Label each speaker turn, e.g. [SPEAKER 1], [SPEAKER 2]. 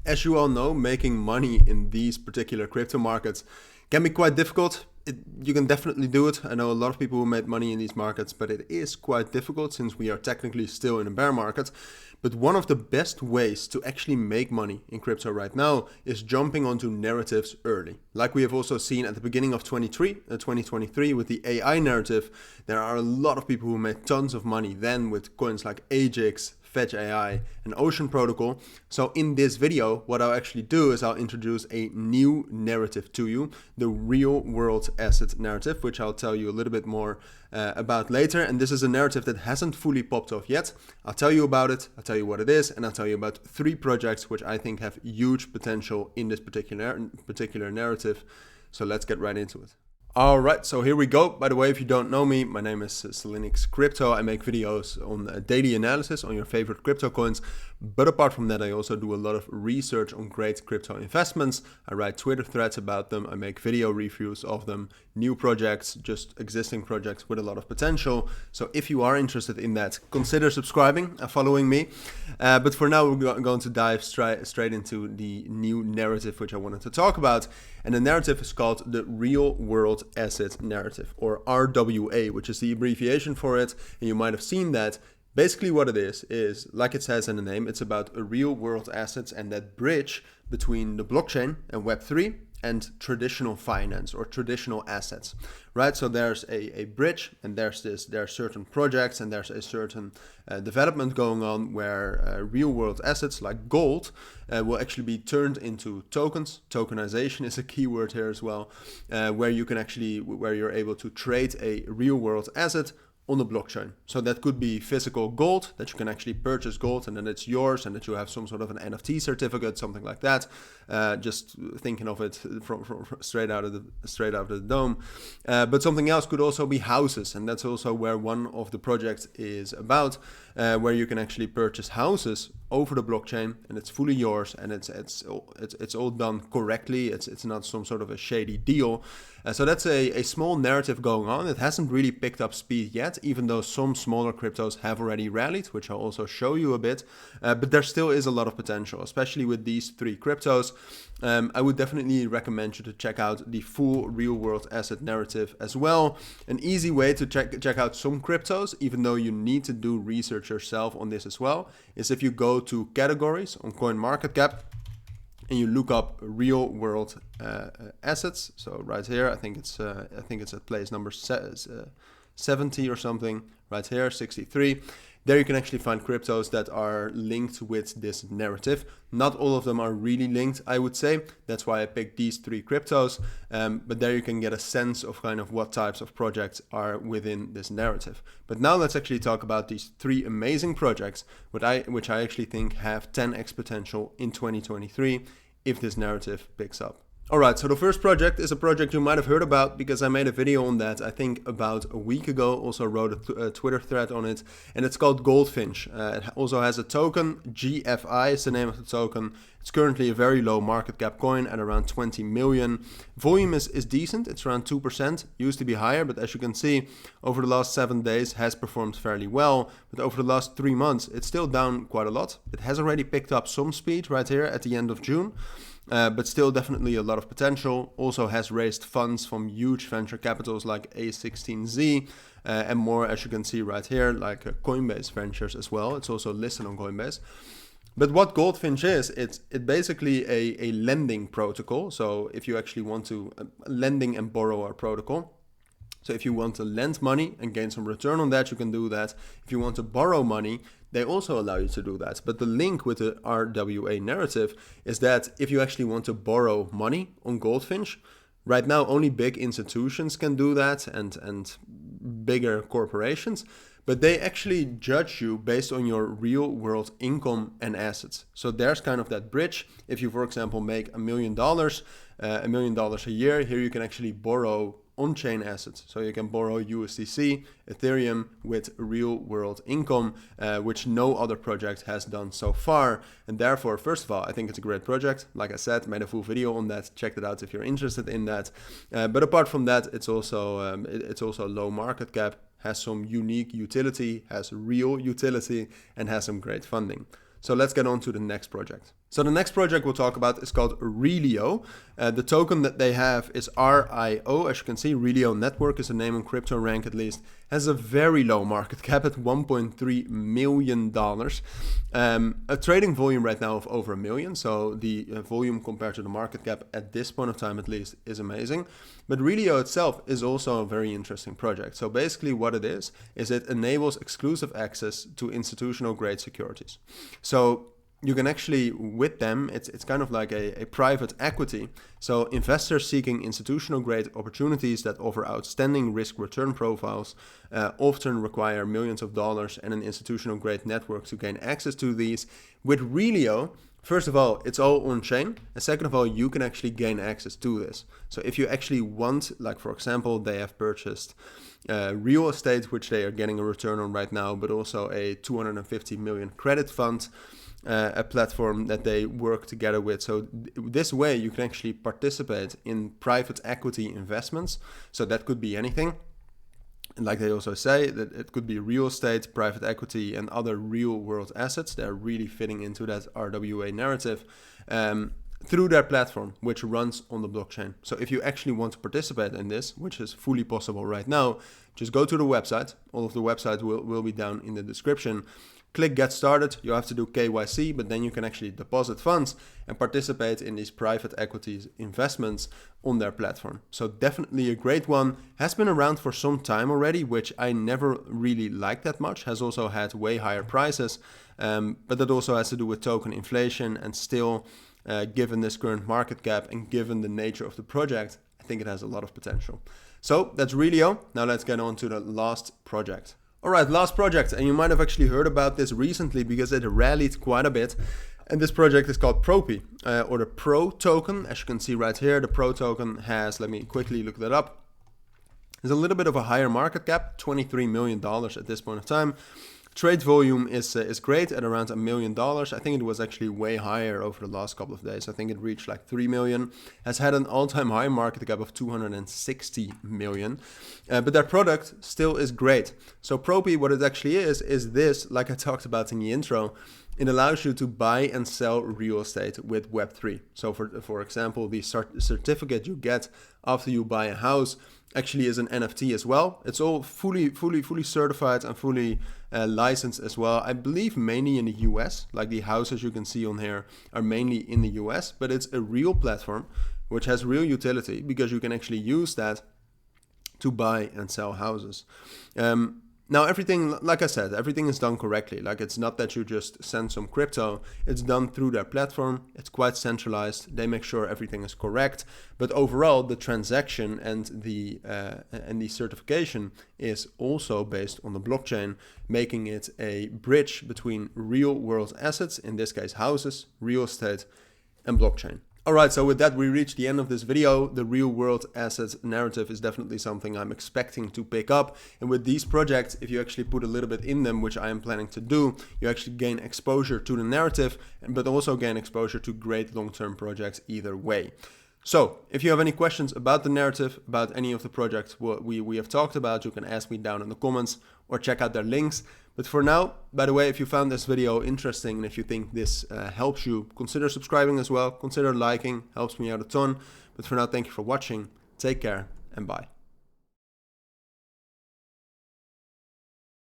[SPEAKER 1] As you all know, making money in these particular crypto markets can be quite difficult. You can definitely do it. I know a lot of people who made money in these markets, but it is quite difficult since we are technically still in a bear market. But one of the best ways to actually make money in crypto right now is jumping onto narratives early. Like we have also seen at the beginning of 2023 with the AI narrative, there are a lot of people who made tons of money then with coins like AGIX, Fetch AI, and Ocean Protocol. So in this video, what I'll actually do is I'll introduce a new narrative to you, the real world asset narrative, which I'll tell you a little bit more about later. And this is a narrative that hasn't fully popped off yet. I'll tell you about it, I'll tell you what it is, and I'll tell you about 3 projects which I think have huge potential in this particular narrative. So let's get right into it. Alright, so here we go. By the way, if you don't know me, my name is cilinixfxcapital. I make videos on daily analysis on your favorite crypto coins. But apart from that, I also do a lot of research on great crypto investments. I write Twitter threads about them. I make video reviews of them, new projects, just existing projects with a lot of potential. So if you are interested in that, consider subscribing and following me. But for now, we're going to dive straight into the new narrative, which I wanted to talk about. And the narrative is called the Real World Asset Narrative, or RWA, which is the abbreviation for it. And you might have seen that. Basically what it is like it says in the name, it's about a real world assets and that bridge between the blockchain and Web3 and traditional finance or traditional assets, right? So there's a bridge, and there are certain projects and there's a certain development going on where real world assets like gold will actually be turned into tokens. Tokenization is a key word here as well, where you're able to trade a real world asset on the blockchain. So that could be physical gold, that you can actually purchase gold and then it's yours, and that you have some sort of an NFT certificate, something like that. Just thinking of it from straight out of the dome. But something else could also be houses, and that's also where one of the projects is about, where you can actually purchase houses over the blockchain, and it's fully yours, and it's all done correctly. It's not some sort of a shady deal. So that's a small narrative going on. It hasn't really picked up speed yet, even though some smaller cryptos have already rallied, which I'll also show you a bit. But there still is a lot of potential, especially with these 3 cryptos. I would definitely recommend you to check out the full real world asset narrative as well. An easy way to check out some cryptos, even though you need to do research yourself on this as well, is if you go to categories on CoinMarketCap and you look up real world assets. So right here, I think it's at place number 70 or something. Right here, 63. There you can actually find cryptos that are linked with this narrative. Not all of them are really linked, I would say. That's why I picked these 3 cryptos. But there you can get a sense of kind of what types of projects are within this narrative. But now let's actually talk about these 3 amazing projects, which I actually think have 10x potential in 2023 if this narrative picks up. Alright, so the first project is a project you might have heard about because I made a video on that, I think about a week ago. Also wrote a Twitter thread on it, and it's called GoldFinch. It also has a token, GFI is the name of the token. It's currently a very low market cap coin at around 20 million. Volume is decent, it's around 2%, used to be higher, but as you can see, over the last 7 days has performed fairly well. But over the last 3 months, it's still down quite a lot. It has already picked up some speed right here at the end of June. But still definitely a lot of potential. Also has raised funds from huge venture capitals like A16Z and more, as you can see right here, like Coinbase Ventures as well. It's also listed on Coinbase. But what GoldFinch is, it's basically a lending protocol. So if you actually want to, lending and borrower protocol. So if you want to lend money and gain some return on that, you can do that. If you want to borrow money, they also allow you to do that. But the link with the RWA narrative is that if you actually want to borrow money on GoldFinch, right now only big institutions can do that and bigger corporations, but they actually judge you based on your real world income and assets. So there's kind of that bridge. If you, for example, make $1 million a year, here you can actually borrow on-chain assets. So you can borrow USDC, Ethereum with real world income, which no other project has done so far. And therefore, first of all, I think it's a great project. Like I said, made a full video on that. Check it out if you're interested in that. But apart from that, it's also low market cap, has some unique utility, has real utility, and has some great funding. So let's get on to the next project. So the next project we'll talk about is called Realio. The token that they have is RIO. As you can see, Realio Network is the name on CryptoRank at least. Has a very low market cap at $1.3 million. A trading volume right now of over 1 million. So the volume compared to the market cap at this point of time at least is amazing. But Realio itself is also a very interesting project. So basically what it is it enables exclusive access to institutional grade securities. So you can actually, with them, it's kind of like a private equity. So investors seeking institutional grade opportunities that offer outstanding risk return profiles often require millions of dollars and an institutional grade network to gain access to these. With Realio, first of all, it's all on chain. And second of all, you can actually gain access to this. So if you actually want, like for example, they have purchased real estate, which they are getting a return on right now, but also a 250 million credit fund. A platform that they work together with. So this way you can actually participate in private equity investments. So that could be anything. And like they also say, that it could be real estate, private equity, and other real world assets. They're really fitting into that RWA narrative through their platform, which runs on the blockchain. So if you actually want to participate in this, which is fully possible right now, just go to the website. All of the websites will be down in the description. Click get started. You have to do KYC, but then you can actually deposit funds and participate in these private equities investments on their platform. So definitely a great one. Has been around for some time already, which I never really liked that much. Has also had way higher prices, but that also has to do with token inflation. And still, given this current market cap and given the nature of the project, I think it has a lot of potential. So that's Realio. Now let's get on to the last project. All right, last project, and you might have actually heard about this recently because it rallied quite a bit. And this project is called Propy, or the Pro token. As you can see right here, the Pro token has, let me quickly look that up. There's a little bit of a higher market cap, $23 million at this point of time. Trade volume is great at around $1 million. I think it was actually way higher over the last couple of days. I think it reached like 3 million. Has had an all-time high market cap of 260 million. But their product still is great. So Propy, what it actually is this, like I talked about in the intro, it allows you to buy and sell real estate with Web3. So for example, the certificate you get after you buy a house actually is an NFT as well. It's all fully certified and fully licensed as well. I believe mainly in the US, like the houses you can see on here are mainly in the US, but it's a real platform which has real utility because you can actually use that to buy and sell houses. Now everything, like I said, everything is done correctly. Like it's not that you just send some crypto, it's done through their platform. It's quite centralized. They make sure everything is correct. But overall, the transaction and the certification is also based on the blockchain, making it a bridge between real world assets, in this case houses, real estate, and blockchain. Alright, so with that we reached the end of this video. The real world assets narrative is definitely something I'm expecting to pick up. And with these projects, if you actually put a little bit in them, which I am planning to do, you actually gain exposure to the narrative, but also gain exposure to great long-term projects either way. So, if you have any questions about the narrative, about any of the projects we have talked about, you can ask me down in the comments or check out their links. But for now, by the way, if you found this video interesting and if you think this helps you, consider subscribing as well, consider liking, helps me out a ton. But for now, thank you for watching, take care, and bye.